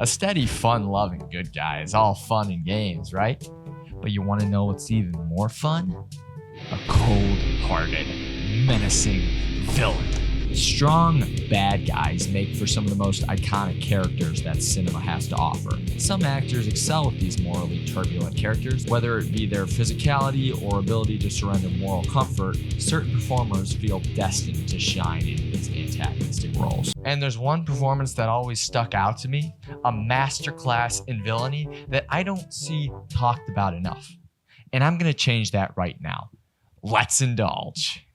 A steady, fun-loving good guy is all fun and games, right? But you want to know what's even more fun? A cold-hearted, menacing villain. Strong bad guys make for some of the most iconic characters that cinema has to offer. Some actors excel with these morally turbulent characters, whether it be their physicality or ability to surrender moral comfort. Certain performers feel destined to shine in these antagonistic roles. And there's one performance that always stuck out to me, a masterclass in villainy that I don't see talked about enough. And I'm gonna change that right now. Let's indulge.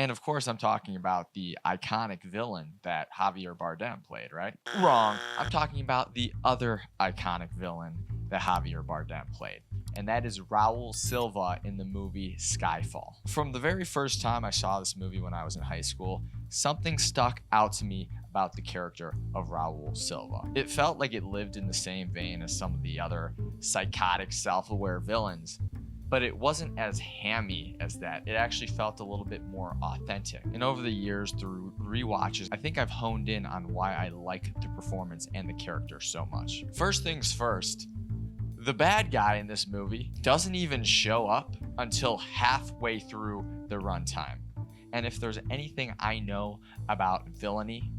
And of course, I'm talking about the iconic villain that Javier Bardem played, right? Wrong. I'm talking about the other iconic villain that Javier Bardem played. And that is Raul Silva in the movie Skyfall. From the very first time I saw this movie when I was in high school, something stuck out to me about the character of Raul Silva. It felt like it lived in the same vein as some of the other psychotic, self-aware villains, but it wasn't as hammy as that. It actually felt a little bit more authentic. And over the years, through rewatches, I think I've honed in on why I like the performance and the character so much. First things first, the bad guy in this movie doesn't even show up until halfway through the runtime. And if there's anything I know about villainy,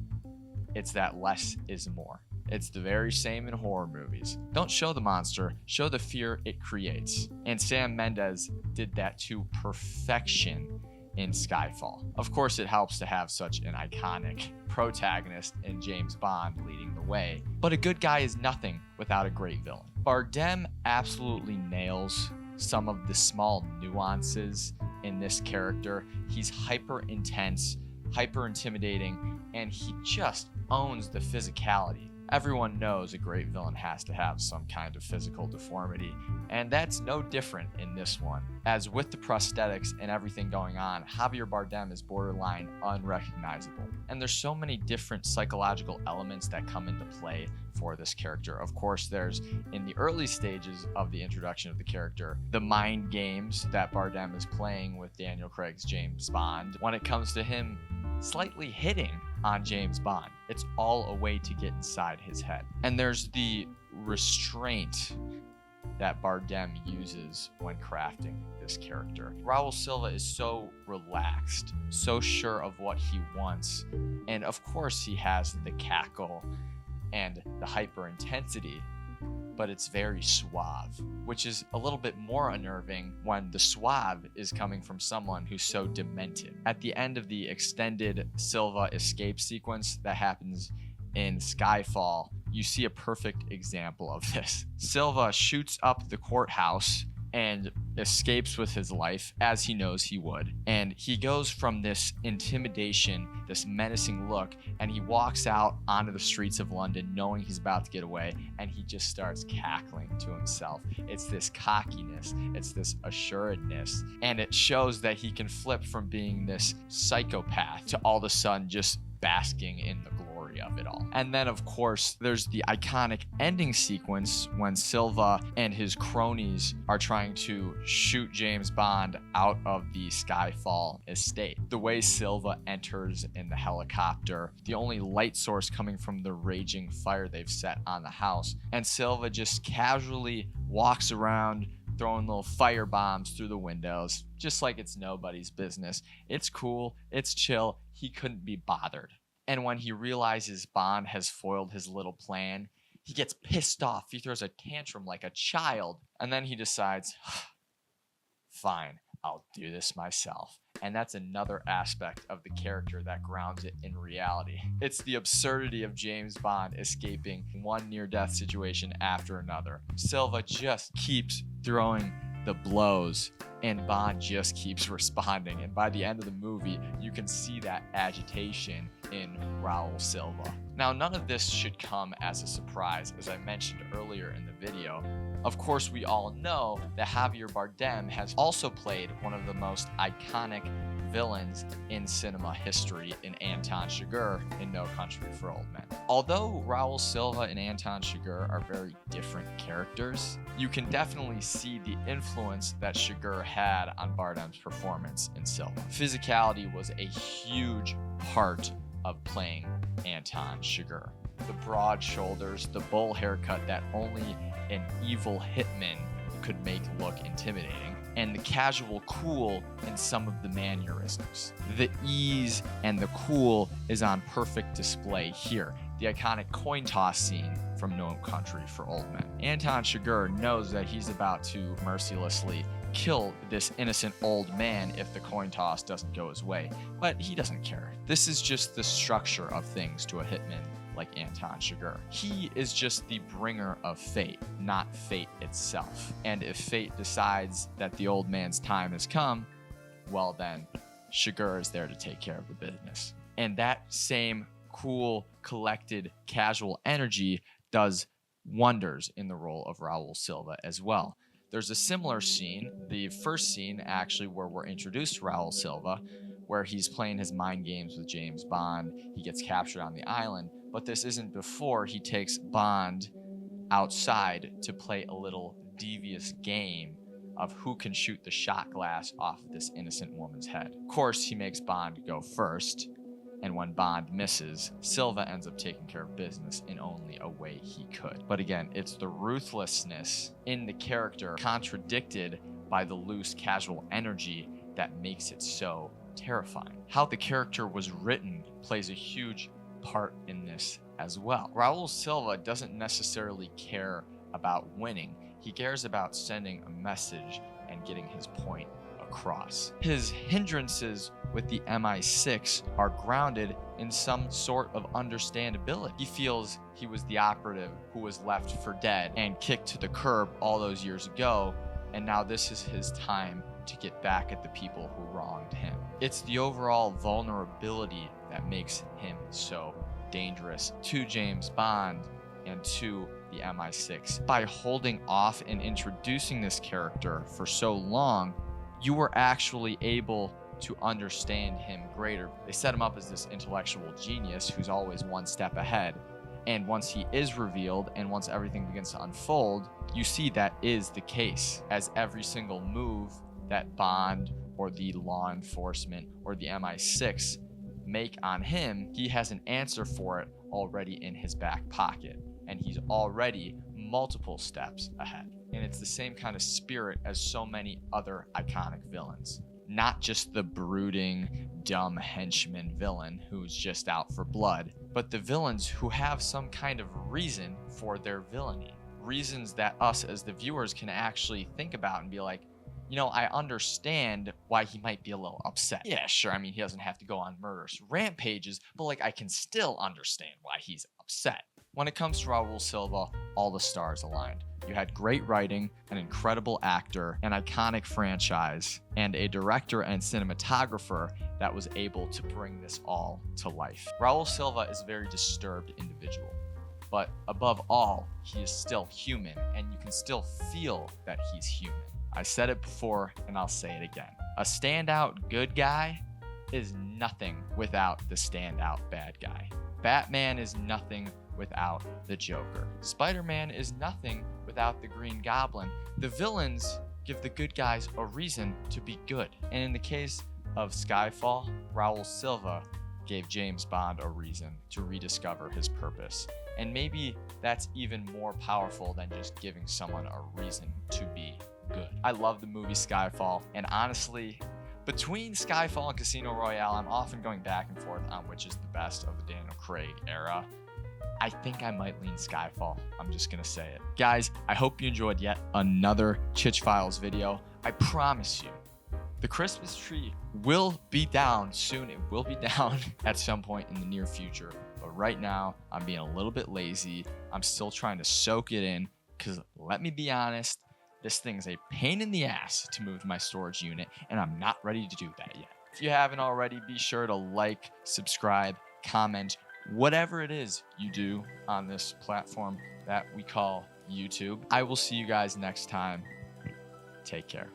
it's that less is more. It's the very same in horror movies. Don't show the monster, show the fear it creates. And Sam Mendes did that to perfection in Skyfall. Of course, it helps to have such an iconic protagonist in James Bond leading the way, but a good guy is nothing without a great villain. Bardem absolutely nails some of the small nuances in this character. He's hyper intense, hyper intimidating, and he just owns the physicality. Everyone knows a great villain has to have some kind of physical deformity, and that's no different in this one. As with the prosthetics and everything going on, Javier Bardem is borderline unrecognizable. And there's so many different psychological elements that come into play for this character. Of course, there's, in the early stages of the introduction of the character, the mind games that Bardem is playing with Daniel Craig's James Bond. When it comes to him slightly hitting on James Bond, it's all a way to get inside his head. And there's the restraint that Bardem uses when crafting this character. Raul Silva is so relaxed, so sure of what he wants, and of course he has the cackle and the hyper intensity, but it's very suave, which is a little bit more unnerving when the suave is coming from someone who's so demented. At the end of the extended Silva escape sequence that happens in Skyfall, you see a perfect example of this. Silva shoots up the courthouse and escapes with his life, as he knows he would. And he goes from this intimidation, this menacing look, and he walks out onto the streets of London knowing he's about to get away, and he just starts cackling to himself. It's this cockiness, it's this assuredness, and it shows that he can flip from being this psychopath to all of a sudden just basking in the glory of it all. And then of course there's the iconic ending sequence when Silva and his cronies are trying to shoot James Bond out of the Skyfall estate. The way Silva enters in the helicopter, the only light source coming from the raging fire they've set on the house, and Silva just casually walks around throwing little fire bombs through the windows, just like it's nobody's business. It's cool, it's chill, he couldn't be bothered. And when he realizes Bond has foiled his little plan, he gets pissed off, he throws a tantrum like a child, and then he decides, fine, I'll do this myself. And that's another aspect of the character that grounds it in reality. It's the absurdity of James Bond escaping one near-death situation after another. Silva just keeps throwing the blows, and Bond just keeps responding. And by the end of the movie, you can see that agitation in Raul Silva. Now, none of this should come as a surprise, as I mentioned earlier in the video. Of course, we all know that Javier Bardem has also played one of the most iconic villains in cinema history in Anton Chigurh in No Country for Old Men. Although Raoul Silva and Anton Chigurh are very different characters, you can definitely see the influence that Chigurh had on Bardem's performance in Silva. Physicality was a huge part of playing Anton Chigurh. The broad shoulders, the bowl haircut that only an evil hitman could make look intimidating, and the casual cool in some of the mannerisms. The ease and the cool is on perfect display here. The iconic coin toss scene from No Country for Old Men. Anton Chigurh knows that he's about to mercilessly kill this innocent old man if the coin toss doesn't go his way, but he doesn't care. This is just the structure of things to a hitman like Anton Chigurh. He is just the bringer of fate, not fate itself. And if fate decides that the old man's time has come, well then, Chigurh is there to take care of the business. And that same cool, collected, casual energy does wonders in the role of Raul Silva as well. There's a similar scene, the first scene actually, where we're introduced to Raul Silva, where he's playing his mind games with James Bond. He gets captured on the island, but this isn't before he takes Bond outside to play a little devious game of who can shoot the shot glass off this innocent woman's head. Of course, he makes Bond go first, and when Bond misses, Silva ends up taking care of business in only a way he could. But again, it's the ruthlessness in the character contradicted by the loose, casual energy that makes it so terrifying. How the character was written plays a huge part in this as well. Raul Silva doesn't necessarily care about winning. He cares about sending a message and getting his point across. His hindrances with the MI6 are grounded in some sort of understandability. He feels he was the operative who was left for dead and kicked to the curb all those years ago, and now this is his time to get back at the people who wronged him. It's the overall vulnerability that makes him so dangerous to James Bond and to the MI6. By holding off and introducing this character for so long, you were actually able to understand him greater. They set him up as this intellectual genius who's always one step ahead. And once he is revealed and once everything begins to unfold, you see that is the case, as every single move that Bond or the law enforcement or the MI6 make on him, he has an answer for it already in his back pocket, and he's already multiple steps ahead. And it's the same kind of spirit as so many other iconic villains. Not just the brooding, dumb henchman villain who's just out for blood, but the villains who have some kind of reason for their villainy. Reasons that us as the viewers can actually think about and be like, you know, I understand why he might be a little upset. Yeah, sure, I mean, he doesn't have to go on murderous rampages, but like, I can still understand why he's upset. When it comes to Raul Silva, all the stars aligned. You had great writing, an incredible actor, an iconic franchise, and a director and cinematographer that was able to bring this all to life. Raul Silva is a very disturbed individual, but above all, he is still human, and you can still feel that he's human. I said it before, and I'll say it again. A standout good guy is nothing without the standout bad guy. Batman is nothing without the Joker. Spider-Man is nothing without the Green Goblin. The villains give the good guys a reason to be good. And in the case of Skyfall, Raul Silva gave James Bond a reason to rediscover his purpose. And maybe that's even more powerful than just giving someone a reason to be good. I love the movie Skyfall, and honestly, between Skyfall and Casino Royale, I'm often going back and forth on which is the best of the Daniel Craig era. I think I might lean Skyfall. I'm just gonna say it. Guys, I hope you enjoyed yet another Chich Files video. I promise you, the Christmas tree will be down soon. It will be down at some point in the near future. But right now, I'm being a little bit lazy. I'm still trying to soak it in, because let me be honest, this thing is a pain in the ass to move to my storage unit, and I'm not ready to do that yet. If you haven't already, be sure to like, subscribe, comment, whatever it is you do on this platform that we call YouTube. I will see you guys next time. Take care.